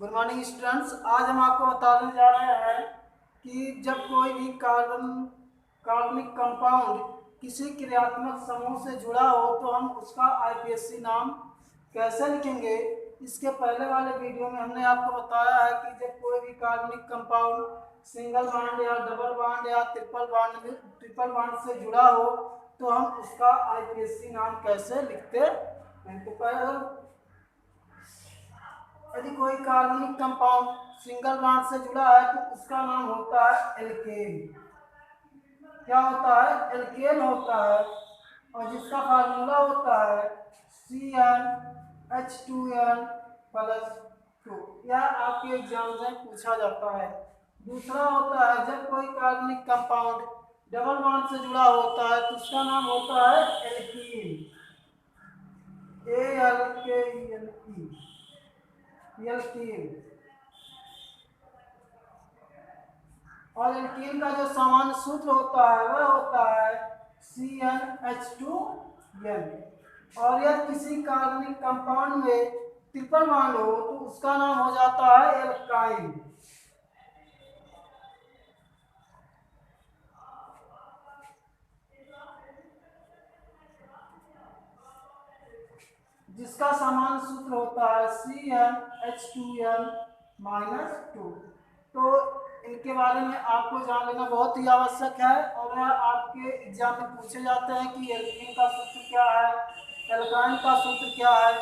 Good morning students. आज हम आपको बताने जा रहे हैं कि जब कोई भी कार्बनिक कंपाउंड किसी क्रियात्मक समूह से जुड़ा हो तो हम उसका आईपीएससी नाम कैसे लिखेंगे। इसके पहले वाले वीडियो में हमने आपको बताया है कि जब कोई भी कार्बनिक कंपाउंड सिंगल बॉन्ड या डबल बॉन्ड या ट्रिपल बॉन्ड से जुड़ा हो तो हम उसका आईपीएससी नाम कैसे लिखते हैं। तो पहले यदि कोई कार्बनिक कंपाउंड सिंगल बॉन्ड से जुड़ा है तो उसका नाम होता है एल्केन। क्या होता है? एल्केन होता है। और जिसका फार्मूला होता है CnH2n प्लस 2। यह आपके एग्जाम में पूछा जाता है। दूसरा होता है जब कोई कार्बनिक कंपाउंड डबल बॉन्ड से जुड़ा होता है तो उसका नाम होता है एल्कीन। ALKENE alkene. और एल्कीन का जो सामान्य सूत्र होता है वह होता है CnH2n। और यह किसी कार्बनिक कंपाउंड में ट्रिपल बॉन्ड हो तो उसका नाम हो जाता है एल्काइन। जिसका सामान्य सूत्र होता है CnH2n-2। तो इनके बारे में आपको जान लेना बहुत ही आवश्यक है और यह आपके एग्जाम में पूछे जाते हैं कि एल्कीन का सूत्र क्या है, एल्काइन का सूत्र क्या है।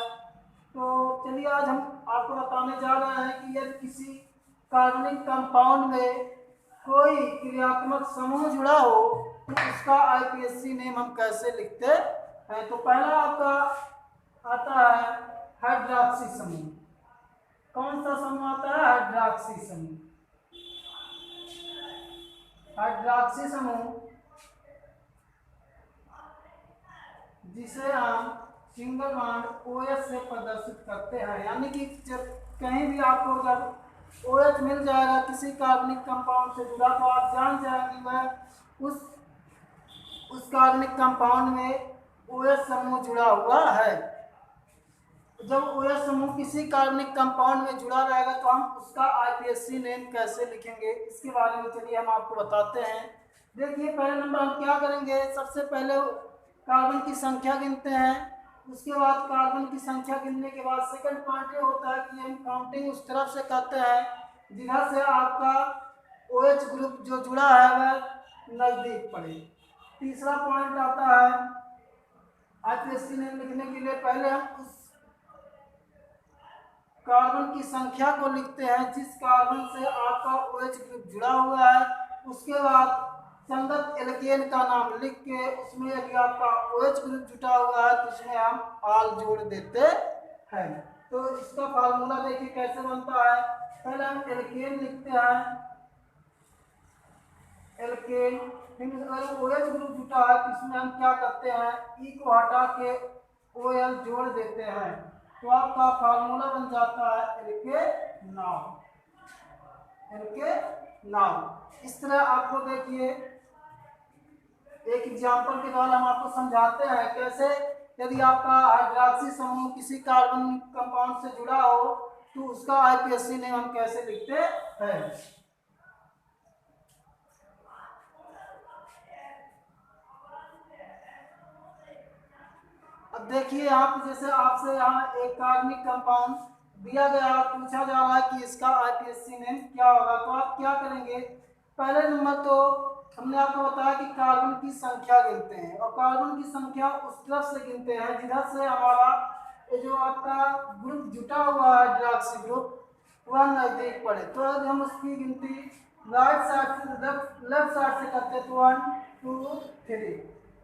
तो चलिए आज हम आपको बताने जा रहे हैं कि यदि किसी कार्बनिक कंपाउंड में कोई क्रियात्मक समूह जुड़ा हो तो उसका आईपीएससी नेम हम कैसे लिखते हैं। तो पहला आपका आता है हाइड्रॉक्सी समूह। कौन सा समूह आता है? हाइड्रॉक्सी समूह। हाइड्रॉक्सी समूह जिसे हम सिंगल बॉन्ड OH से प्रदर्शित करते हैं, यानी कि जब कहीं भी आपको जब OH मिल जाएगा किसी कार्बनिक कंपाउंड से जुड़ा तो आप जान जाएंगे वह उस कार्बनिक कंपाउंड में OH समूह जुड़ा हुआ है। जब OH समूह किसी कार्बनिक कंपाउंड में जुड़ा रहेगा तो हम उसका आईपीएससी नेम कैसे लिखेंगे इसके बारे में चलिए हम आपको बताते हैं। देखिए पहले नंबर हम क्या करेंगे, सबसे पहले कार्बन की संख्या गिनते हैं। उसके बाद कार्बन की संख्या गिनने के बाद सेकंड पॉइंट ये होता है कि हम काउंटिंग उस तरफ से करते हैं जिधर से आपका OH ग्रुप जो जुड़ा है वह नजदीक पड़े। तीसरा पॉइंट आता है आईपीएससी नेम लिखने के लिए पहले हम उस कार्बन की संख्या को लिखते हैं जिस कार्बन से आपका OH ग्रुप जुड़ा हुआ है। उसके बाद संगत एल्केन का नाम लिख के उसमें यदि आपका OH ग्रुप जुटा हुआ है तो उसमें हम आल जोड़ देते हैं। तो इसका फार्मूला देखिए कैसे बनता है। पहले हम एल्केन लिखते हैं, एल्केन। फिर अगर OH ग्रुप जुटा है तो इसमें हम क्या करते हैं, E को हटा के OL जोड़ देते हैं तो आपका फार्मूला बन जाता है एल्केनॉल। एल्केनॉल। इस तरह आपको देखिए एक एग्जांपल के द्वारा हम आपको समझाते हैं कैसे यदि आपका हाइड्रॉक्सी समूह किसी कार्बन कंपाउंड से जुड़ा हो तो उसका आईपीएससी नेम हम कैसे लिखते हैं। अब देखिए आप जैसे आपसे यहाँ एक कार्बनिक कंपाउंड दिया गया और पूछा जा रहा है कि इसका आईपीएससी नेम क्या होगा, तो आप क्या करेंगे। पहले नंबर तो हमने आपको बताया कि कार्बन की संख्या गिनते हैं और कार्बन की संख्या उस तरफ से गिनते हैं जिधर से हमारा ये जो आपका ग्रुप जुटा हुआ है हाइड्रॉक्सी ग्रुप वह नजदीक पड़े। तो यदि हम उसकी गिनती राइट साइड से लेफ्ट साइड से करते तो 1 2 3।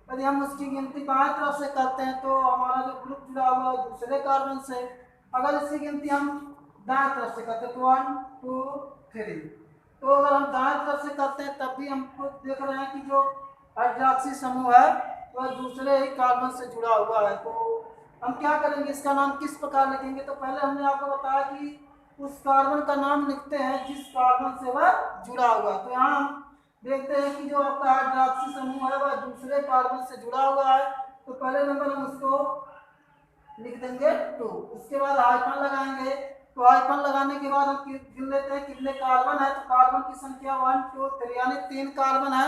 यदि हम उसकी गिनती बाएं तरफ से करते हैं तो हमारा जो ग्रुप जुड़ा हुआ है दूसरे कार्बन से। अगर इसकी गिनती हम दाएं तरफ से करते हैं तो 1 2 3। तो अगर हम दाएं तरफ से करते हैं तब भी हमको देख रहे हैं कि जो हाइड्रॉक्सी समूह है वह दूसरे ही कार्बन से जुड़ा हुआ है। तो हम क्या करेंगे, इसका नाम किस प्रकार लिखेंगे। तो पहले हमने आपको बताया कि उस कार्बन का नाम लिखते हैं जिस कार्बन से वह जुड़ा हुआ है। तो यहाँ हम देखते हैं कि जो आपका हाइड्रॉक्सी समूह है वह दूसरे कार्बन से जुड़ा हुआ है। तो पहले नंबर हम उसको लिख देंगे 2। उसके बाद हाइफन लगाएंगे तो हाइफन लगाने के बाद हम गिन लेते हैं कितने कार्बन है। तो कार्बन की संख्या 1 2 3 यानी 3 कार्बन है।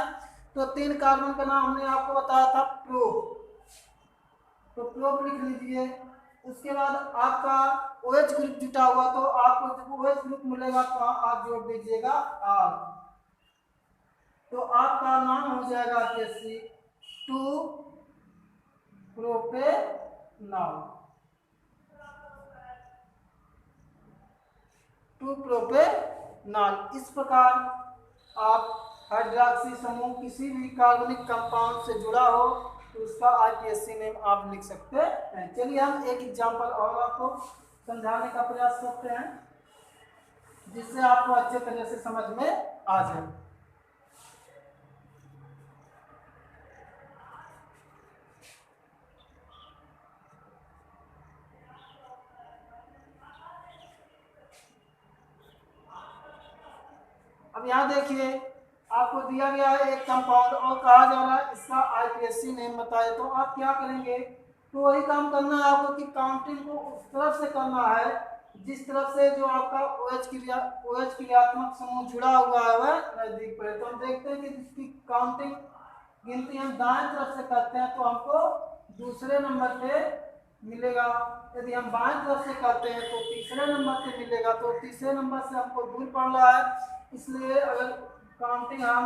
तो 3 कार्बन का नाम हमने आपको बताया था प्रोप, तो प्रोप लिख लीजिए। उसके बाद आपका OH ग्रुप जुटा हुआ, तो आपको जब OH ग्रुप मिलेगा तो आप जोड़ दीजिएगा R, तो आपका नाम हो जाएगा जैसे 2 प्रोपेनॉल, 2 प्रोपेनॉल। इस प्रकार आप हाइड्रॉक्सी समूह किसी भी कार्बनिक कंपाउंड से जुड़ा हो तो उसका IPSC नेम आप लिख सकते हैं। चलिए हम एक एग्जांपल और आपको समझाने का प्रयास करते हैं जिससे आपको अच्छे तरह से समझ में आ जाए। अब यहाँ देखिए आपको दिया गया है एक कंपाउंड और कहा जा रहा है इसका IPSC नेम बताए, तो आप क्या करेंगे, तो वही काम करना है आपको कि काउंटिंग को उस तरफ से करना है जिस तरफ से जो आपका OH क्रियात्मक समूह जुड़ा हुआ है वह नजदीक पड़े। तो हम देखते हैं कि जिसकी काउंटिंग गिनती हम दाएं तरफ से करते हैं तो हमको दूसरे नंबर पे मिलेगा, यदि हम बाएं तरफ से करते हैं तो तीसरे नंबर पे मिलेगा। तो तीसरे नंबर से हमको दूर पड़ रहा है, इसलिए अगर काउंटिंग हम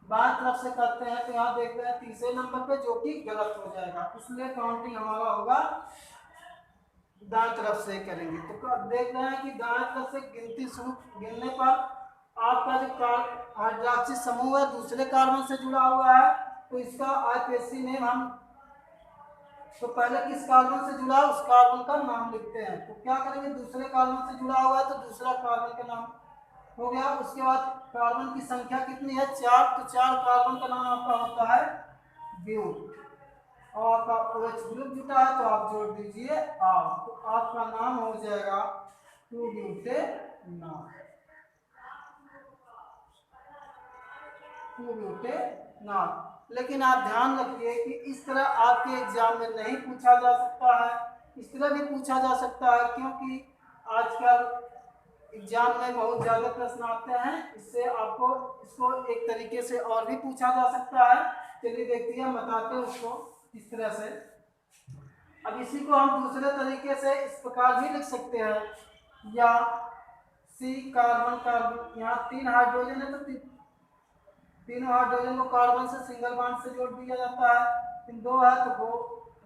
बाएं तरफ से करते हैं तो यहाँ देखते हैं तीसरे नंबर पे, जो कि गलत हो जाएगा, इसलिए काउंटिंग हमारा होगा दाएं तरफ से करेंगे। तो देख रहे हैं कि दाएं तरफ से गिनती शुरू गिनने पर आपका जो हाइड्रॉक्सी समूह है दूसरे कार्बन से जुड़ा हुआ है, तो इसका IPSC नेम हम तो पहले किस कार्बन से जुड़ा उस कार्बन का नाम लिखते हैं। तो क्या करेंगे, दूसरे कार्बन से जुड़ा हुआ है तो दूसरा कार्बन का नाम हो गया। उसके बाद कार्बन की संख्या कितनी है 4, तो 4 कार्बन का नाम आपका होता है ब्यूट, और आपका OH ग्रुप जुटा है तो आप जोड़ दीजिए R, तो आपका नाम हो जाएगा 2 ब्यूटेनॉल, 2 ब्यूटेनॉल। लेकिन आप ध्यान रखिए कि इस तरह आपके एग्जाम में नहीं पूछा जा सकता है, इस तरह भी पूछा जा सकता है क्योंकि आजकल एग्जाम में बहुत ज़्यादा प्रश्न आते हैं, इससे आपको इसको एक तरीके से और भी पूछा जा सकता है। चलिए देखते हैं, बताते हैं उसको इस तरह से। अब इसी को हम दूसरे तरीके से इस प्रकार भी लिख सकते हैं, या C कार्बन कार्बन, यहाँ 3 हाइड्रोजन है तो तीनों हाइड्रोजन को कार्बन से सिंगल बॉन्ड से जोड़ दिया जाता है। फिर 2 है तो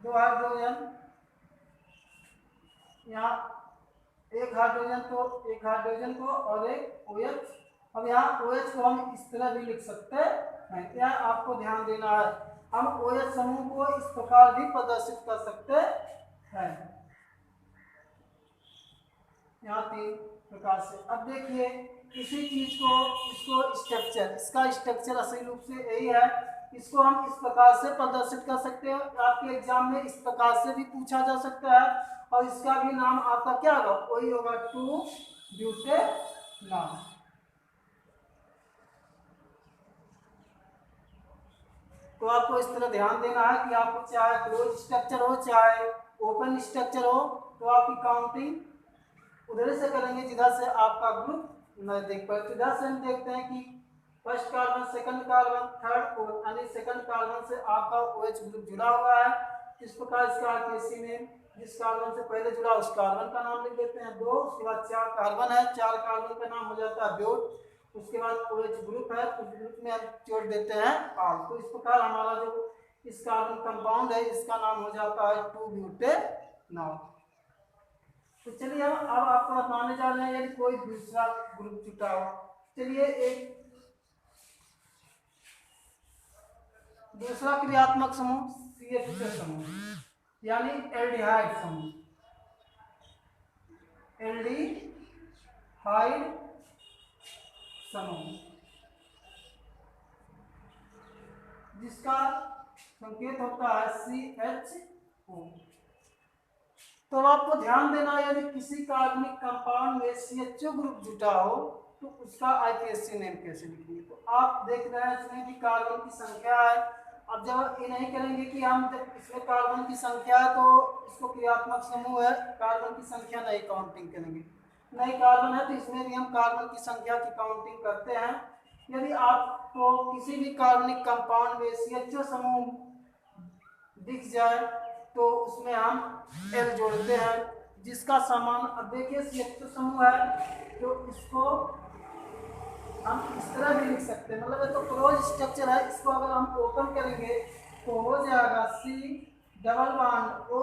2 हाइड्रोजन, यहाँ एक हाइड्रोजन तो एक हाइड्रोजन को और एक OH। अब यहाँ OH को हम इस तरह भी लिख सकते हैं, क्या आपको ध्यान देना है, हम OH समूह को इस प्रकार भी प्रदर्शित कर सकते हैं, यहाँ 3 प्रकार से। अब देखिए किसी चीज को इसको स्ट्रक्चर, इसका स्ट्रक्चर असली रूप से यही है, इसको हम इस प्रकार से प्रदर्शित कर सकते हैं। आपके एग्जाम में इस प्रकार से भी पूछा जा सकता है, और इसका भी नाम आपका क्या होगा, वही होगा 2 ब्यूटेनॉल। तो आपको इस तरह ध्यान देना है कि आपको चाहे क्लोज स्ट्रक्चर हो चाहे ओपन स्ट्रक्चर हो, तो आपकी काउंटिंग उधर से करेंगे जिधर से आपका ग्रुप नजदीक पर। तो इधर से हम देखते हैं कि first carbon, second carbon, third, fourth, यानी सेकंड कार्बन से आपका OH ग्रुप जुड़ा हुआ है। इस प्रकार इसका IPSC नेम जिस कार्बन से पहले जुड़ा उस कार्बन का नाम लिख देते हैं 2। उसके बाद 4 कार्बन है, 4 कार्बन का नाम हो जाता है ब्यूट। उसके बाद OH ग्रुप है, उस ग्रुप में हम जोड़ देते हैं R। तो इस प्रकार हमारा जो इस कार्बन कंपाउंड है इसका नाम हो जाता है 2 ब्यूटेनॉल। तो चलिए अब आपको बताने जा रहे हैं यदि कोई दूसरा ग्रुप जुटा हो। चलिए एक दूसरा क्रियात्मक समूह CH2 समूह, यानी एल्डिहाइड समूह, एल्डिहाइड समूह, जिसका संकेत होता है CHO। तो आपको ध्यान देना है यदि किसी कार्बनिक कंपाउंड में CHO ग्रुप जुटा हो तो उसका IPSC नेम कैसे लिखेंगे। तो आप देख रहे हैं इसमें कि कार्बन की संख्या है अब जब ये नहीं करेंगे कि हम जब इसमें कार्बन की संख्या है तो इसको क्रियात्मक समूह है, कार्बन की संख्या नहीं काउंटिंग करेंगे, नहीं कार्बन है तो इसमें भी हम कार्बन की संख्या की काउंटिंग करते हैं। यदि आपको किसी भी कार्बनिक कंपाउंड में CHO समूह दिख जाए तो उसमें हम L जोड़ते हैं, जिसका समान, अब देखिए CHO समूह है तो इसको हम इस तरह भी लिख सकते हैं, मतलब ये तो क्लोज स्ट्रक्चर है, इसको अगर हम ओपन करेंगे तो हो जाएगा C double bond O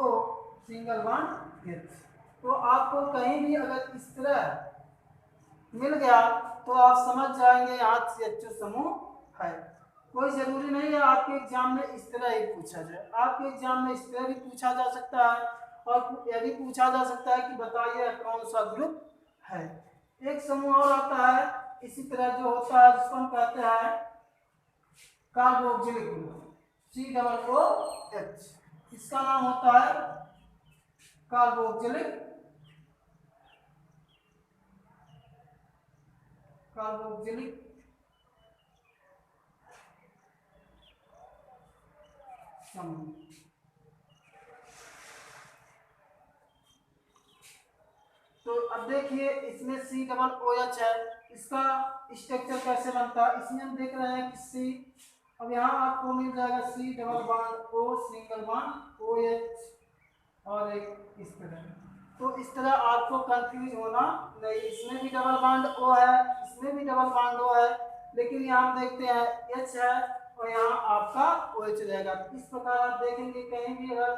single bond H। तो आपको कहीं भी अगर इस तरह मिल गया तो आप समझ जाएंगे यहाँ CHO समूह है। कोई जरूरी नहीं है आपके एग्जाम में इस तरह ही पूछा जाए, आपके एग्जाम में इस तरह भी पूछा जा सकता है और यह भी पूछा जा सकता है कि बताइए कौन सा ग्रुप है। एक समूह और आता है इसी तरह जो होता है जिसको हम कहते हैं कार्बोक्सिलिक ग्रुप, COOH, इसका नाम होता है कार्बोक्सिलिक समूह। तो अब देखिए इसमें COOH है, इसका स्ट्रक्चर कैसे बनता है, इसमें हम देख रहे हैं कि C, अब यहाँ आपको मिल जाएगा C double bond O single bond OH और एक इस तरह। तो इस तरह आपको कंफ्यूज होना नहीं, इसमें भी डबल बॉन्ड O है, इसमें भी डबल बॉन्ड O है, लेकिन यहाँ हम देखते हैं H है और यहाँ आपका OH रहेगा। इस प्रकार आप देखेंगे कहीं भी अगर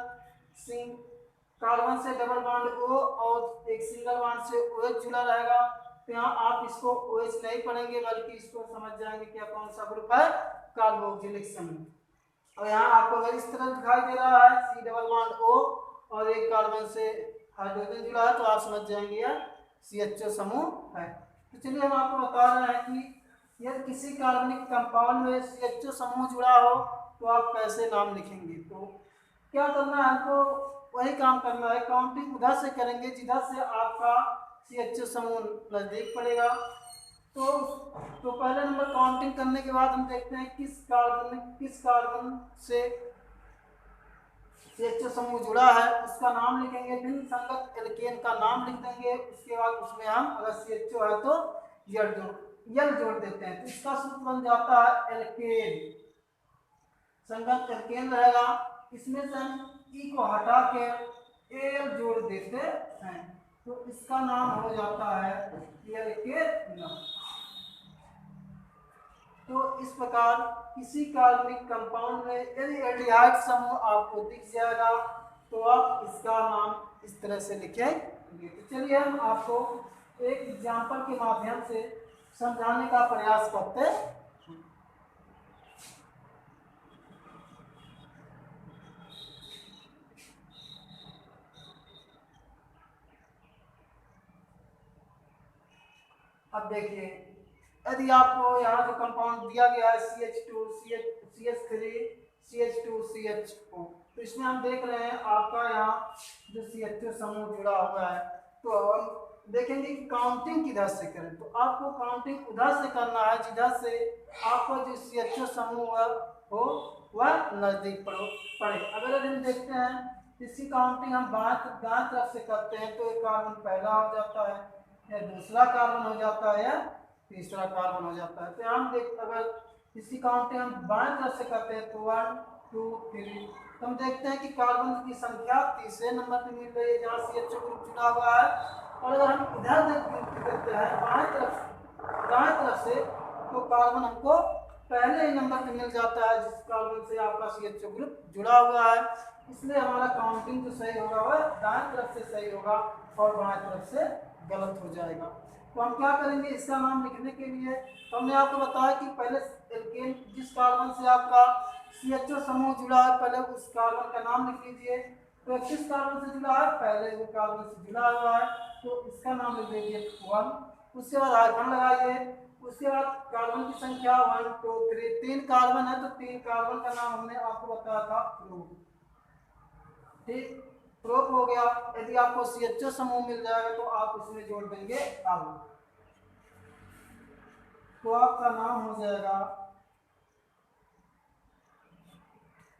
कार्बन से डबल बॉन्ड O और एक सिंगल बॉन्ड से OH जुड़ा रहेगा तो यहाँ आप इसको OH नहीं पढ़ेंगे बल्कि इसको समझ जाएंगे कि कौन सा ग्रुप है, कार्बोक्सिलिक समूह। और यहाँ आपको अगर इस तरह दिखाई दे रहा है C डबल बॉन्ड O और एक कार्बन से हाइड्रोजन जुड़ा है तो आप समझ जाएंगे यह CHO समूह है। तो चलिए हम आपको बता रहे हैं कि यदि किसी कार्बनिक कंपाउंड में CHO समूह जुड़ा हो तो आप कैसे नाम लिखेंगे। तो क्या करना है, हमको वही काम करना है, काउंटिंग उधर से करेंगे जिधर से आपका CHO समूह नजदीक पड़ेगा। तो पहले नंबर काउंटिंग करने के बाद हम देखते हैं किस कार्बन से CHO समूह जुड़ा है उसका नाम लिखेंगे, भिन्न संगत एल्केन का नाम लिख देंगे, उसके बाद उसमें हम अगर CHO है तो यल जोड़ देते हैं तो इसका सूत्र बन जाता है एल्केन, संगत एल्केन रहेगा, इसमें से हम ई को हटा के एल जोड़ देते हैं तो इसका नाम हो जाता है एल्केन। तो इस प्रकार किसी कार्बनिक कंपाउंड में यदि एल्डिहाइड समूह आपको दिख जाएगा तो आप इसका नाम इस तरह से लिखेंगे। तो चलिए हम आपको एक एग्जाम्पल के माध्यम से समझाने का प्रयास करते हैं। अब देखिए यदि आपको यहाँ जो कंपाउंड दिया गया है CH2 CH3 CH2 CHO, तो इसमें हम देख रहे हैं आपका यहाँ जो CHO समूह जुड़ा हुआ है, तो हम देखेंगे कि काउंटिंग किधर से करें। तो आपको काउंटिंग उधर से करना है जिधर से आपको जो CHO समूह हो वह नजदीक पड़े। अगर हम देखते हैं इसकी काउंटिंग हम दाएं तरफ से करते हैं तो एक कार्बन पहला हो जाता है या दूसरा कार्बन हो जाता है या तीसरा कार्बन हो जाता है। तो हम अगर इसकी काउंटिंग हम बाएं तरफ से करते हैं तो 1 2 3, तो हम देखते हैं कि कार्बन की संख्या तीसरे नंबर पर मिल रही है जहाँ CHO ग्रुप जुड़ा हुआ है। और अगर हम इधर देखते हैं दाएं तरफ से तो कार्बन हमको पहले ही नंबर पर मिल जाता है जिस कार्बन से आपका CHO ग्रुप जुड़ा हुआ है। इसलिए हमारा काउंटिंग जो सही होगा वह दाएं तरफ से सही होगा और बाएं तरफ से गलत हो जाएगा। तो हम क्या करेंगे इसका नाम लिखने के लिए, तो हमने आपको बताया कि पहले एल्केन जिस कार्बन से आपका CHO समूह जुड़ा है पहले उस कार्बन का नाम लिख लीजिए। तो किस कार्बन से जुड़ा है, पहले वो कार्बन से जुड़ा हुआ है तो इसका नाम लिख लीजिए 1, उसके बाद आइकन लगाइए, उसके बाद कार्बन की संख्या 1 2 3, 3 कार्बन है तो 3 कार्बन का नाम हमने आपको बताया था प्रोप, ठीक, प्रोप हो गया। यदि आपको CHO समूह मिल जाएगा तो आप इसमें जोड़ देंगे आलू, तो आपका नाम हो जाएगा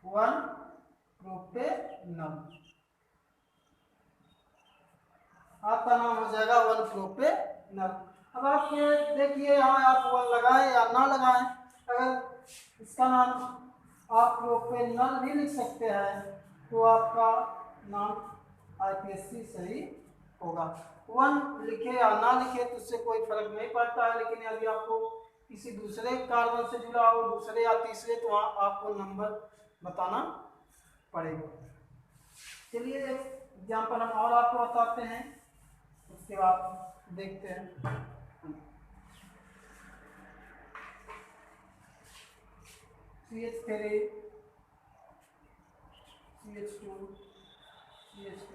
वन प्रोपेनल, आपका नाम हो जाएगा वन प्रोपेनल। अब आप ये देखिए यहाँ आप वन लगाएं या ना लगाएं, अगर इसका नाम आप प्रोपेनल भी लिख सकते हैं तो आपका नाम आईपीएससी सही होगा। वन लिखे या ना लिखे तो उससे कोई फर्क नहीं पड़ता है, लेकिन यदि आपको किसी दूसरे कार्बन से जुड़ा हो, दूसरे या तीसरे, तो वहाँ आपको नंबर बताना पड़ेगा। चलिए एक एग्जाम्पल हम और आपको बताते हैं, उसके बाद देखते हैं। CH3 CH2 CH2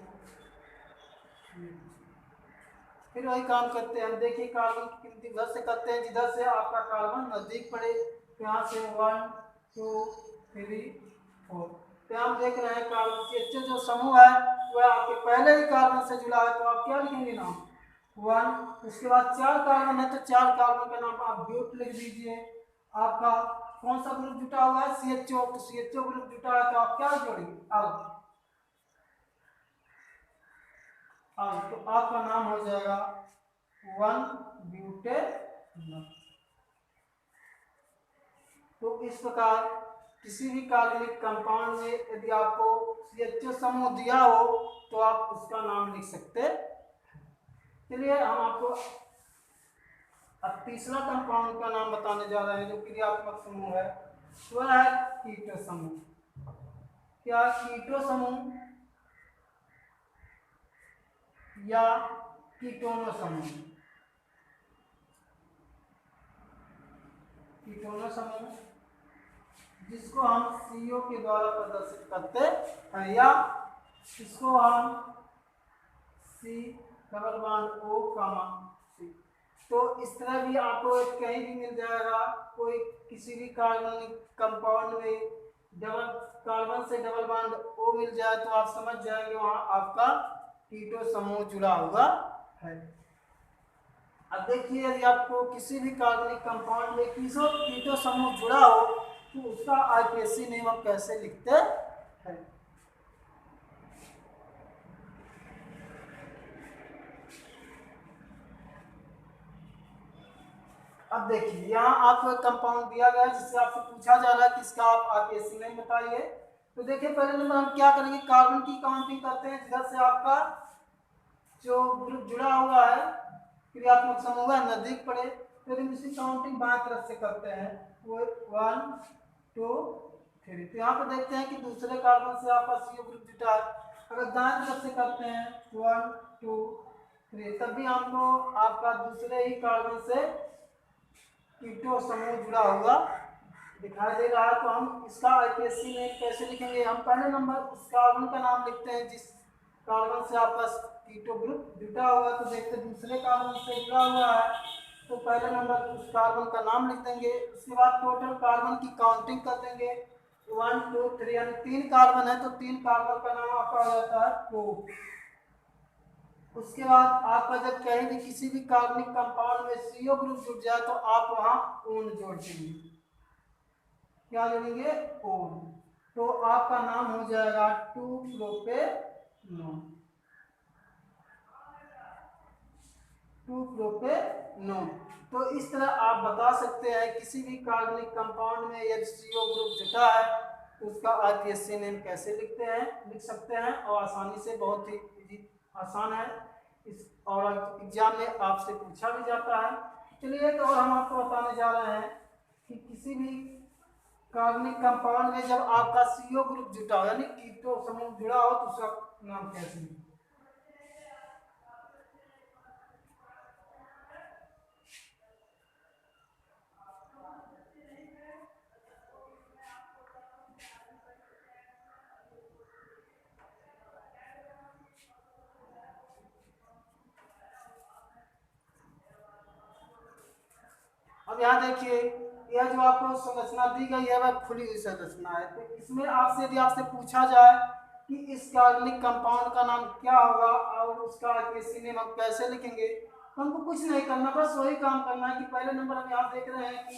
फिर वही काम करते हैं हम। देखिए कार्बन की गिनती उधर से करते हैं जिधर से आपका कार्बन नजदीक पड़े, तो यहाँ से 1 2 3 4। तो हम देख रहे हैं कार्बन CH जो समूह है वह आपके पहले ही कार्बन से जुड़ा है, तो आप क्या लिखेंगे नाम 1। उसके बाद 4 कार्बन है तो 4 कार्बन का नाम आप ब्यूट लिख दीजिए। आपका कौन सा ग्रुप जुटा हुआ है CHO, तो CHO ग्रुप जुटा है तो आप क्या जोड़ेंगे अब तो आपका नाम हो जाएगा 1 ब्यूटेनॉल। तो इस प्रकार किसी भी कार्बनिक कंपाउंड में यदि आपको CHO समूह दिया हो तो आप उसका नाम लिख सकते हैं। चलिए हम आपको अब तीसरा कंपाउंड का नाम बताने जा रहे हैं जो क्रियात्मक समूह है, वह है कीटो समूह। क्या कीटो समूह या कीटोनो समूह, कीटोनो समूह जिसको हम CO के द्वारा प्रदर्शित करते हैं, या इसको हम C double bond O C। तो इस तरह भी आपको कहीं भी मिल जाएगा, कोई किसी भी कार्बनिक कंपाउंड में डबल कार्बन से डबल बॉन्ड O मिल जाए तो आप समझ जाएंगे वहाँ आपका कीटो समूह जुड़ा हुआ है। अब देखिए यदि आपको किसी भी कार्बनिक कंपाउंड में कीटो समूह जुड़ा हो तो उसका आईपीएससी नेम हम कैसे लिखते हैं। अब देखिए यहाँ आपको एक कंपाउंड दिया गया है जिससे आपसे पूछा जा रहा है कि इसका आप आईपीएससी नेम बताइए। तो देखिए पहले नंबर हम क्या करेंगे, कार्बन की काउंटिंग करते हैं जिधर से आपका जो ग्रुप जुड़ा हुआ है क्रियात्मक समूह है नजदीक पड़े, फिर हम इसी काउंटिंग बाएं तरफ से करते हैं, वो 1 2 3। तो यहाँ पे देखते हैं कि दूसरे कार्बन से आपका CO ग्रुप जुटा है। अगर दाएं तरफ से करते हैं 1 2 3 तब भी हमको आपका दूसरे ही कार्बन से कीटो समूह जुड़ा हुआ दिखाई दे रहा है। तो हम इसका आईपीएससी नेम कैसे लिखेंगे, हम पहले नंबर उस कार्बन का नाम लिखते हैं जिस कार्बन से आपका कीटो ग्रुप जुटा हुआ है। तो देखते दूसरे कार्बन से जुड़ा हुआ है तो पहले नंबर उस कार्बन का नाम लिख देंगे। उसके बाद टोटल कार्बन की काउंटिंग कर देंगे 1 2 3, यानी 3 कार्बन है तो 3 कार्बन का नाम आपका हो जाता है 2। उसके बाद आपका जब कहीं भी किसी भी कार्बनिक कंपाउंड में CO ग्रुप जुड़ जाए तो आप वहां ओन जोड़ देंगे। क्या जोड़ेंगे ओन, तो आपका नाम हो जाएगा 2 प्रोपेनोन, 2 प्रोपेनोन। तो इस तरह आप बता सकते हैं किसी भी कार्बनिक कंपाउंड में यदि CO ग्रुप जुटा है तो उसका आईपीएससी नेम कैसे लिख सकते हैं, और आसानी से, बहुत ही आसान है इस, और एग्जाम में आपसे पूछा भी जाता है। चलिए तो हम आपको बताने जा रहे हैं कि किसी भी कार्बनिक कंपाउंड में जब आपका CO ग्रुप जुटा हो यानी कीटो समूह जुड़ा हो तो उसका नाम कैसे लिखें। अब यहाँ देखिए यह जो आपको संरचना दी गई है वह खुली हुई संरचना है। तो इसमें आपसे यदि आपसे पूछा जाए कि इस कार्बनिक कंपाउंड का नाम क्या होगा और उसका आईपीएससी नेम हम कैसे लिखेंगे, तो हमको कुछ नहीं करना, बस वही काम करना है कि पहले नंबर हम यहाँ देख रहे हैं कि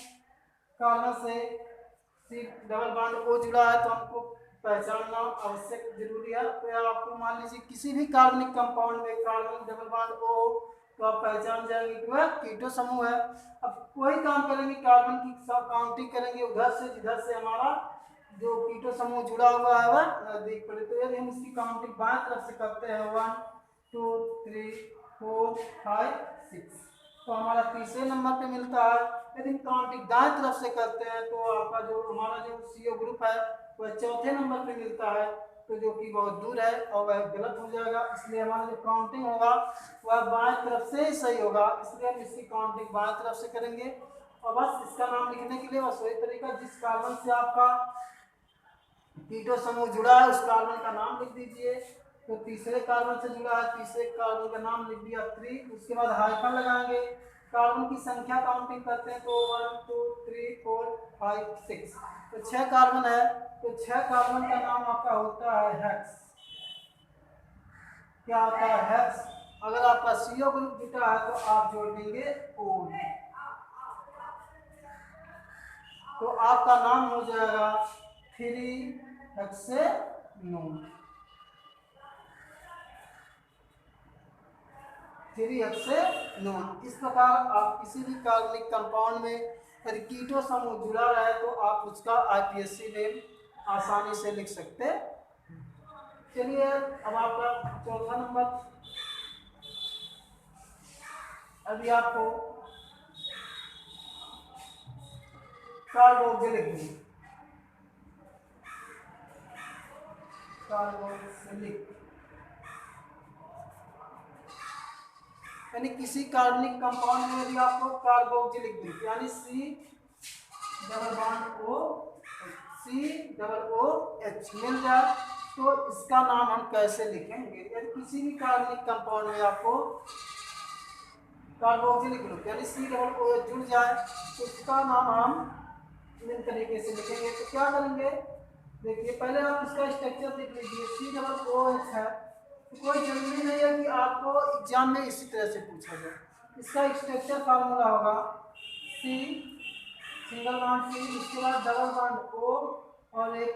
कार्बन से सी डबल बॉन्ड ओ जुड़ा है तो हमको पहचानना आवश्यक जरूरी है। तो आपको मान लीजिए किसी भी कार्बनिक कंपाउंड में कार्बन डबल बॉन्ड ओ, तो आप पहचान जाएंगे कि वह कीटो समूह है। अब वही काम करेंगे, कार्बन की काउंटिंग करेंगे उधर से जिधर से हमारा जो कीटो समूह जुड़ा हुआ है वह नजदीक पड़े। तो यदि हम इसकी काउंटिंग बाएं तरफ से करते हैं 1 2 3 4 5 6, तो हमारा तीसरे नंबर पे मिलता है। यदि हम काउंटिंग दाएं तरफ से करते हैं तो आपका जो हमारा जो CO ग्रुप है वह चौथे नंबर पे मिलता है, तो जो कि बहुत दूर है और वह गलत हो जाएगा। इसलिए हमारा जो काउंटिंग होगा वह बाएं तरफ से ही सही होगा, इसलिए हम इसकी काउंटिंग बाएं तरफ से करेंगे। और बस इसका नाम लिखने के लिए बस वही तरीका, जिस कार्बन से आपका कीटो समूह जुड़ा है उस कार्बन का नाम लिख दीजिए। तो तीसरे कार्बन से जुड़ा है, तीसरे कार्बन का नाम लिख दिया 3, उसके बाद हाइफन लगाएंगे। कार्बन की संख्या काउंटिंग करते हैं तो 1 2 3 4 5 6, तो 6 कार्बन है, तो 6 कार्बन का नाम आपका होता है हेक्स। क्या होता है? हेक्स। अगर आपका CO ग्रुप जुटा है तो आप जोड़ देंगे O, तो आपका नाम हो जाएगा 3-हेक्सेनोन। 3-हेक्सेनोन। इस प्रकार आप किसी भी कार्बनिक कंपाउंड में यदि कीटो समूह जुड़ा रहे तो आप उसका IPSC नेम आसानी से लिख सकते हैं। चलिए अब आपका चौथा नंबर, अभी आपको कार्बोक्सिलिक यानी किसी कार्बनिक कंपाउंड में यदि आपको कार्बोक्सिलिक ग्रुप यानी COOH मिल जाए तो इसका नाम हम कैसे लिखेंगे। यदि किसी भी कार्बनिक कंपाउंड में आपको कार्बोक्सिलिक ग्रुप यानी COOH जुड़ जाए तो इसका नाम हम इस तरीके से लिखेंगे। तो क्या करेंगे, देखिए पहले आप इसका स्ट्रक्चर देख लीजिए। COOH है, तो कोई जरूरी नहीं है कि आपको एग्जाम में इसी तरह से पूछा जाए। इसका स्ट्रक्चर फार्मूला होगा C सिंगल बॉन्ड C, उसके बाद डबल बॉन्ड O और एक,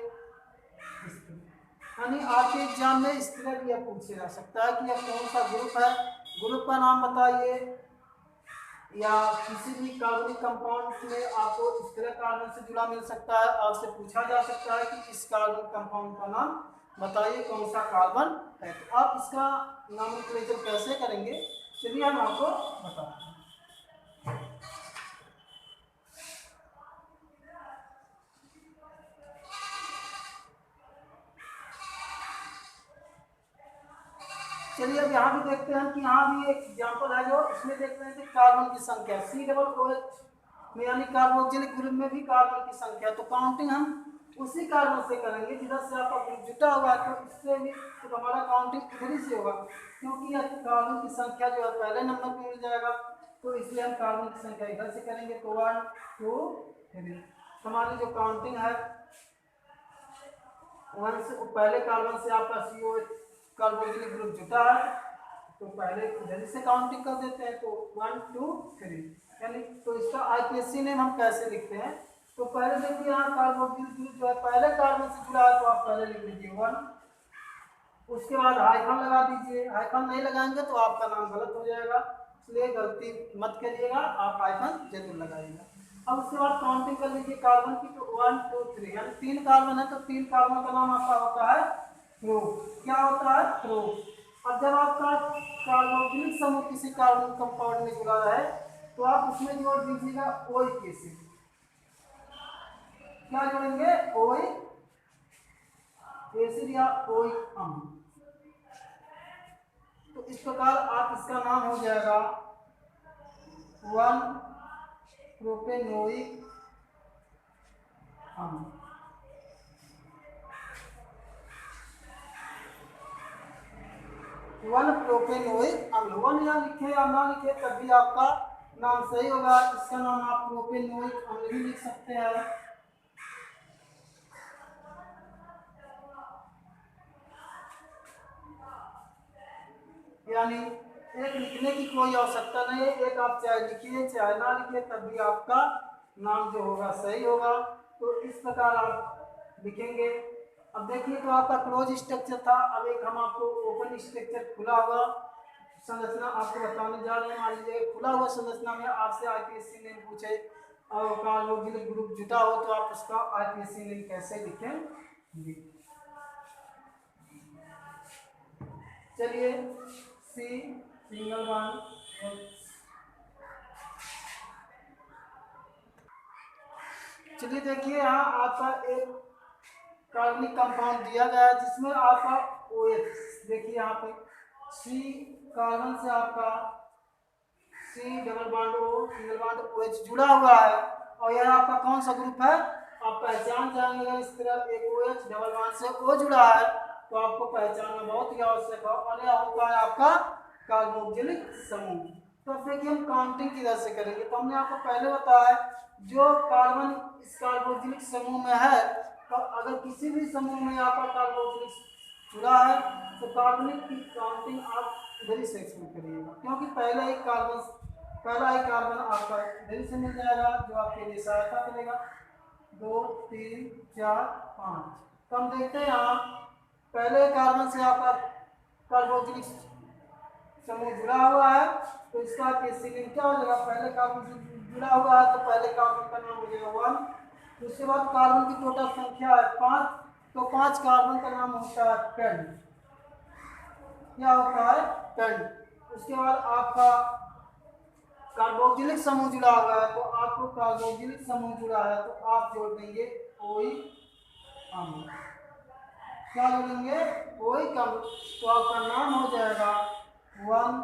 यानी आपके एग्जाम में इस तरह भी पूछा जा सकता है कि यह कौन सा ग्रुप है, ग्रुप का नाम बताइए, या किसी भी कार्बनिक कंपाउंड में आपको इस तरह कार्बन से जुड़ा मिल सकता है। आपसे पूछा जा सकता है कि इस कार्बनिक कंपाउंड का नाम बताइए कौन सा कार्बन है। तो आप इसका नोमेनक्लेचर कैसे करेंगे, चलिए हम आपको बताते हैं। चलिए अब यहाँ भी देखते हैं कि यहाँ भी एक एग्जाम्पल है जो इसमें देखते हैं कि कार्बन की संख्या COOH में यानी कार्बोक्सिलिक ग्रुप में भी कार्बन की संख्या, तो काउंटिंग हम उसी कार्बन से करेंगे जिधर से आपका ग्रुप जुटा हुआ है, तो इससे भी तो हमारा काउंटिंग इधर ही से होगा, क्योंकि यह कार्बन की संख्या जो है पहले नंबर पर मिल जाएगा, तो इसलिए हम कार्बन की संख्या इधर से करेंगे। तो 1 2 3 हमारी जो काउंटिंग है 1 से पहले कार्बन से आपका COOH कार्बोक्सिलिक ग्रुप जुटा है तो पहले इधर से काउंटिंग कर देते हैं। तो 1 2 3 यानी, तो इसका IPSC नेम हम कैसे लिखते हैं, तो पहले देखिए यहाँ कार्बोक्सिलिक ग्रुप जो है पहले कार्बन से जुड़ा है तो आप पहले लिख लीजिए 1, उसके बाद हाइफन लगा दीजिए। हाइफन नहीं लगाएंगे तो आपका नाम गलत हो जाएगा, इसलिए गलती मत करिएगा, आप हाइफन जरूर लगाइएगा। अब उसके बाद काउंटिंग कर लीजिए कार्बन की, तो 1 2 3 यानी 3 कार्बन है तो 3 कार्बन का नाम आपका होता है प्रोप। क्या होता है? प्रोप। अब जब आपका कार्बोक्सिलिक समूह किसी कार्बन कंपाउंड में जुड़ा है तो आप उसमें जोड़ दीजिएगा ओइक एसिड। क्या जोड़ेंगे? ओइक एसिड या ओइक अम्ल। तो इस प्रकार आप इसका नाम हो जाएगा 1 प्रोपेनोइक अम्ल। 1 प्रोपेनोइक अम्ल। 1 या लिखे या ना लिखे तब भी आपका नाम सही होगा। इसका नाम आप प्रोपेनोइक अम्ल भी लिख सकते हैं। यानी एक लिखने की कोई आवश्यकता नहीं है, एक आप चाहे लिखिए चाहे ना लिखिए तब भी आपका नाम जो होगा सही होगा। तो इस प्रकार आप लिखेंगे। अब देखिए तो आपका क्लोज स्ट्रक्चर था, अब एक हम आपको ओपन स्ट्रक्चर खुला हुआ संरचना आपको बताने जा रहे हैं। मान लीजिए खुला हुआ संरचना में आपसे आईपीएससी ने पूछे और कार्बोक्सिलिक ग्रुप जुटा हो तो आप उसका आईपीएससी ने कैसे लिखेंगे। चलिए सी सिंगल बॉन्ड, चलिए देखिए यहाँ आपका एक कार्बनिक कंपाउंड दिया गया है जिसमें आपका OH, देखिए यहाँ पे सी कार्बन से आपका C double bond O single bond OH जुड़ा हुआ है और यह आपका कौन सा ग्रुप है आप पहचान जाएंगे। इस तरह एक OH डबल बॉन्ड से O जुड़ा है तो आपको पहचानना बहुत ही आवश्यक है और यह होता है आपका कार्बोक्सिलिक समूह। तो अब देखिए हम काउंटिंग किधर से करेंगे। तो हमने आपको पहले बताया जो कार्बन इस कार्बोक्सिलिक समूह में है, तो अगर किसी भी समूह में आपका कार्बोक्सिलिक जुड़ा है तो कार्बनिक की काउंटिंग आप इधर ही से शुरू करिएगा, क्योंकि पहला ही कार्बन आपका इधर से मिल जाएगा जो आपके लिए सहायता करेगा। 2 3 4 5। तो हम देखते हैं यहाँ पहले कार्बन से आपका कार्बोक्सिलिक समूह जुड़ा हुआ है तो इसका केसीलिन क्या हो जाएगा, पहले कार्बन से जुड़ा हुआ है तो पहले कार्बन का नाम हो जाएगा 1। उसके बाद कार्बन की टोटल संख्या है 5, तो 5 कार्बन का नाम होता है 10, क्या होता है 10। उसके बाद आपका कार्बोक्सिलिक समूह जुड़ा हुआ है तो आपको कार्बोक्सिलिक समूह जुड़ा है तो आप जोड़ देंगे OI अम्ल, क्या जोड़ेंगे OI अम्ल, तो आपका नाम हो जाएगा 1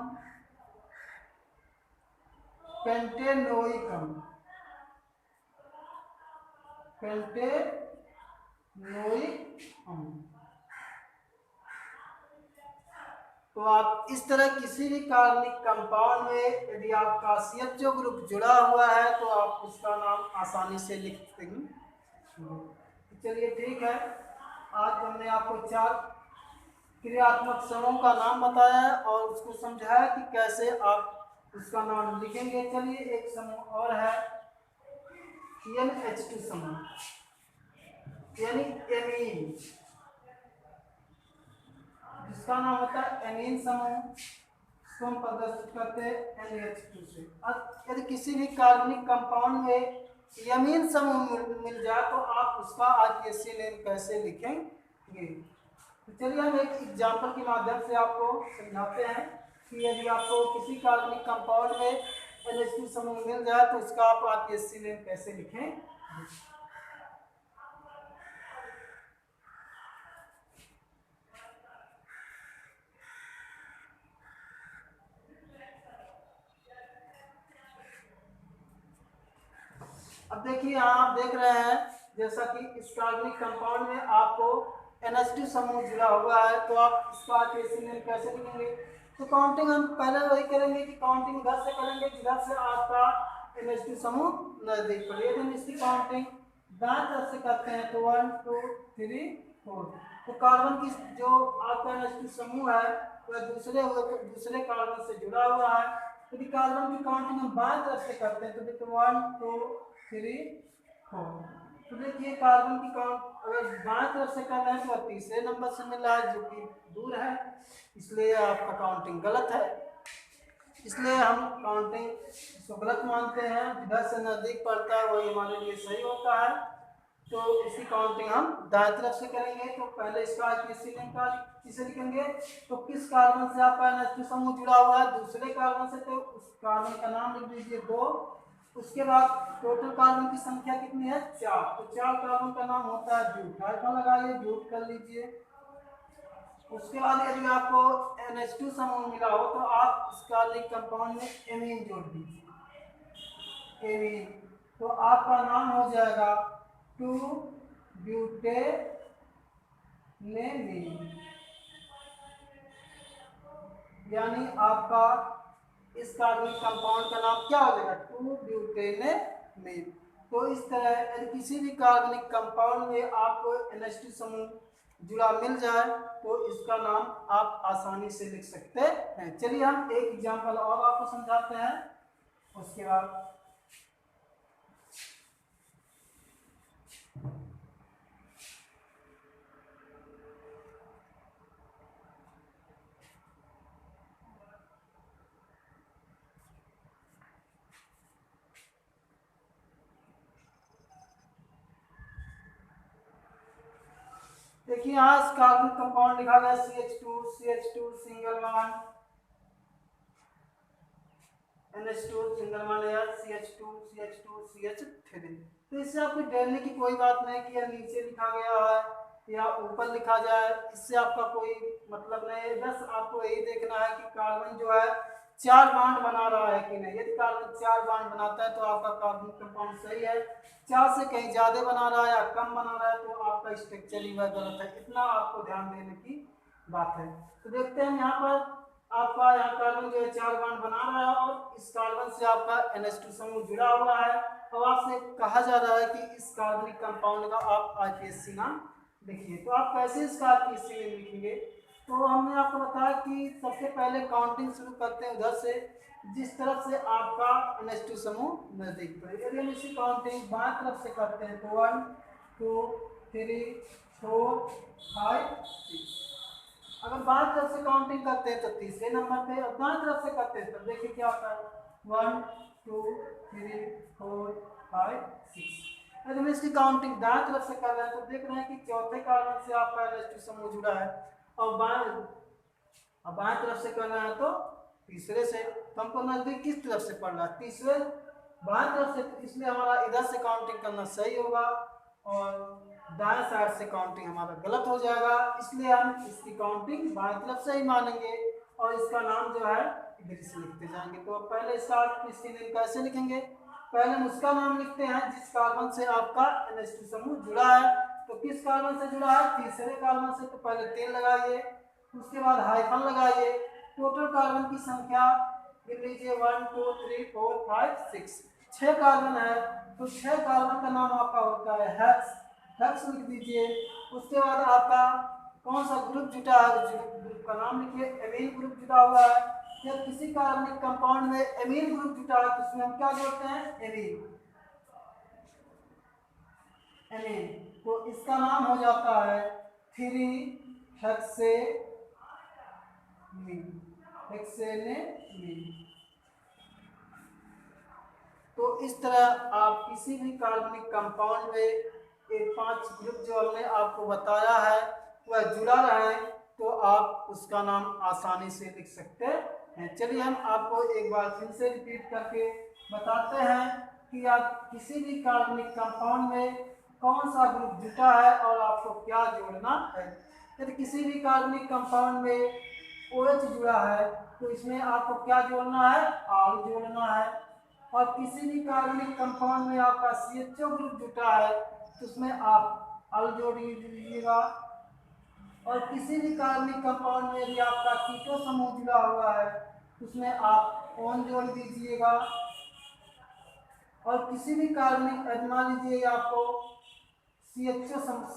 पेंटेनोइक अम्ल, पेंटेनोइक अम्ल। तो आप इस तरह किसी भी कार्बनिक कंपाउंड में यदि आपका CHO ग्रुप जुड़ा हुआ है तो आप उसका नाम आसानी से लिख देंगे। चलिए ठीक है, आज हमने आपको 4 क्रियात्मक समूह का नाम बताया है और उसको समझाया कि कैसे आप उसका नाम लिखेंगे। चलिए एक समूह और है NH2 समूह, यानी एमीन, जिसका नाम होता है एमीन समूह, इसको हम प्रदर्शित करते हैं NH2 से। अब यदि किसी भी कार्बनिक कंपाउंड में एमीन समूह मिल जाए तो आप उसका आईपीएससी नेम कैसे लिखेंगे। तो चलिए हम एक एग्जाम्पल के माध्यम से आपको समझाते हैं कि यदि आपको किसी कार्बनिक कंपाउंड में NH2 समूह मिल जाए तो उसका आप आईपीएससी नेम कैसे लिखें। अब देखिए यहाँ आप देख रहे हैं जैसा कि इस कार्बनिक कंपाउंड में आपको NH2 समूह जुड़ा हुआ है तो आप इसका आईपीएससी नेम कैसे लिखेंगे। तो काउंटिंग हम पहले वही करेंगे कि काउंटिंग इधर से करेंगे जिधर से आपका NH2 समूह नजदीक पड़े। यदि हम इसकी काउंटिंग दाएं तरफ से करते हैं तो 1 2 3 4, तो कार्बन की जो आपका NH2 समूह है वह दूसरे कार्बन से जुड़ा हुआ है। यदि कार्बन की काउंटिंग हम बाएं तरफ से करते हैं तो देखिए 1 2 3 4, तो देखिए कार्बन की काउंट अगर बाएं तरफ से कर रहे हैं तो तीसरे नंबर से मिल रहा है जो कि दूर है, इसलिए आपका काउंटिंग गलत है। इसलिए हम काउंटिंग इसको गलत मानते हैं, जिधर से नज़दीक पड़ता है वही हमारे लिए सही होता है। तो इसकी काउंटिंग हम दाएं तरफ से करेंगे। तो पहले इसका आईपीएससी नेम का किसे लिखेंगे, तो किस कार्बन से आपका NH2 समूह जुड़ा हुआ है दूसरे कार्बन से, तो उस कार्बन का नाम लिख दीजिए 2। उसके बाद टोटल कार्बन की संख्या कितनी है 4, तो 4 कार्बन का नाम होता है ब्यूट, हाइफन लगाइए ब्यूट कर लीजिए। उसके बाद यदि आपको NH2 समूह मिला हो तो आप इस कार्बनिक कंपाउंड में एमीन जोड़ दीजिए, एमीन, तो आपका नाम हो जाएगा 2 ब्यूटेनेमीन, यानी आपका इस कार्बनिक कंपाउंड का नाम क्या हो जाएगा 2 ब्यूटेनेमीन। तो इस तरह यदि किसी भी कार्बनिक कंपाउंड में आपको NH2 समूह जुड़ा मिल जाए तो इसका नाम आप आसानी से लिख सकते हैं। चलिए हम एक एग्जांपल और आपको समझाते हैं, उसके बाद देखिए यहाँ इस कार्बन कंपाउंड लिखा गया CH2 single bond, NH2 single bond या CH2 CH3। तो इससे आपको डरने की कोई बात नहीं कि यह नीचे लिखा गया है या ऊपर लिखा जाए, इससे आपका कोई मतलब नहीं है। बस आपको यही देखना है कि कार्बन जो है 4 बॉन्ड बना रहा है कि नहीं। यदि कार्बन 4 बॉन्ड बनाता है तो आपका कार्बन कंपाउंड सही है, 4 से कहीं ज़्यादा बना रहा है या कम बना रहा है तो आपका स्ट्रक्चर ही वह गलत है। इतना आपको ध्यान देने की बात है। तो देखते हैं यहाँ पर आपका यहाँ कार्बन जो है 4 बॉन्ड बना रहा है और इस कार्बन से आपका NH2 समूह जुड़ा हुआ है। अब आपसे कहा जा रहा है कि इस कार्बनिक कंपाउंड का आप IPSC नाम लिखिए। तो आप कैसे इसका IPSC नेम लिखेंगे? तो हमने आपको बताया कि सबसे पहले काउंटिंग शुरू करते हैं उधर से जिस तरफ से आपका NH2 समूह नजदीक पड़े। यदि हम इसी काउंटिंग बाएं तरफ से करते हैं तो 1 2 3 4 5 6। अगर बाएं तरफ से काउंटिंग करते हैं तो तीसरे नंबर पे, और दाएं तरफ से करते हैं तो देखिए क्या होता है 1 2 3 4 5 6। यदि हम इसकी काउंटिंग दाएं तरफ से कर रहे हैं तो देख रहे हैं कि चौथे कार्बन से आपका NH2 समूह जुड़ा है, और बाएं तरफ से कर रहे हैं तो तीसरे से। तो हमको नजदीक किस तरफ से पड़ रहा है? तीसरे बाएं तरफ से, तो इसलिए हमारा इधर से काउंटिंग करना सही होगा और दाएं साइड से काउंटिंग हमारा गलत हो जाएगा। इसलिए हम इसकी काउंटिंग बाएं तरफ से ही मानेंगे और इसका नाम जो है इधर से लिखते जाएंगे। तो पहले इसका नेम कैसे लिखेंगे? पहले हम उसका नाम लिखते हैं जिस कार्बन से आपका NH2 समूह जुड़ा है। तो किस कार्बन से जुड़ा है? तीसरे कार्बन से। तो पहले 3 लगाइए, उसके बाद हाइफन लगाइए। टोटल कार्बन की संख्या गिन लीजिए 1 2 3 4 5 6। 6 कार्बन है तो 6 कार्बन का नाम आपका होता है हेक्स लिख दीजिए। उसके बाद आपका कौन सा ग्रुप जुटा है उस ग्रुप का नाम लिखिए। एमीन ग्रुप जुटा हुआ है। जब किसी कार्बनिक कंपाउंड में एमीन ग्रुप जुटा है तो उसमें हम क्या जोड़ते हैं? एमीन। तो इसका नाम हो जाता है 3-हेक्सेनेमीन। तो इस तरह आप किसी भी कार्बनिक कंपाउंड में एक 5 ग्रुप जो हमने आपको बताया है वह जुड़ा रहे तो आप उसका नाम आसानी से लिख सकते हैं। चलिए हम आपको एक बार फिर से रिपीट करके बताते हैं कि आप किसी भी कार्बनिक कंपाउंड में कौन सा ग्रुप जुटा है और आपको क्या जोड़ना है। यदि किसी भी कार्बनिक कंपाउंड में OH जुड़ा है तो इसमें आपको क्या जोड़ना है? R जोड़ना है। और किसी भी कार्बनिक कंपाउंड में आपका CHO ग्रुप जुटा है तो उसमें आप अल जोड़ दीजिएगा। और किसी भी कार्बनिक कंपाउंड में यदि आपका कीटो समूह जुड़ा हुआ है तो उसमें आप ओन जोड़ दीजिएगा। और किसी भी कार्बनिक, मान लीजिए आपको CHO समूह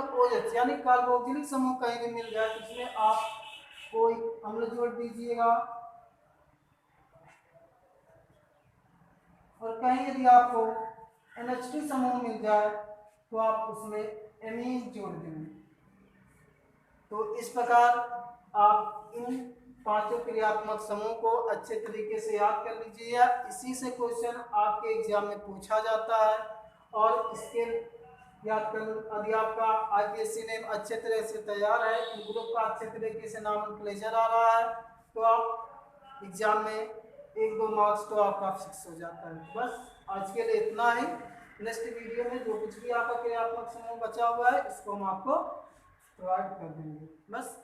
COOH यानी कार्बोक्सिलिक समूह कहीं भी मिल जाए तो उसमें आप कोई अम्ल जोड़ दीजिएगा। और कहीं यदि आपको NH2 समूह मिल जाए तो आप उसमें एमीन जोड़ देंगे। तो इस प्रकार आप इन 5 क्रियात्मक समूह को अच्छे तरीके से याद कर लीजिए। इसी से क्वेश्चन आपके एग्जाम में पूछा जाता है। और इसके याद कर, यदि आपका IPSC नेम अच्छे तरह से तैयार है, इन ग्रुप का अच्छे तरीके से नॉमेनक्लेचर आ रहा है तो आप एग्जाम में 1-2 मार्क्स तो आपका फिक्स हो जाता है। बस आज के लिए इतना ही। नेक्स्ट वीडियो में जो कुछ भी आपका क्रियात्मक समूह बचा हुआ है इसको हम आपको प्रोवाइड कर देंगे। बस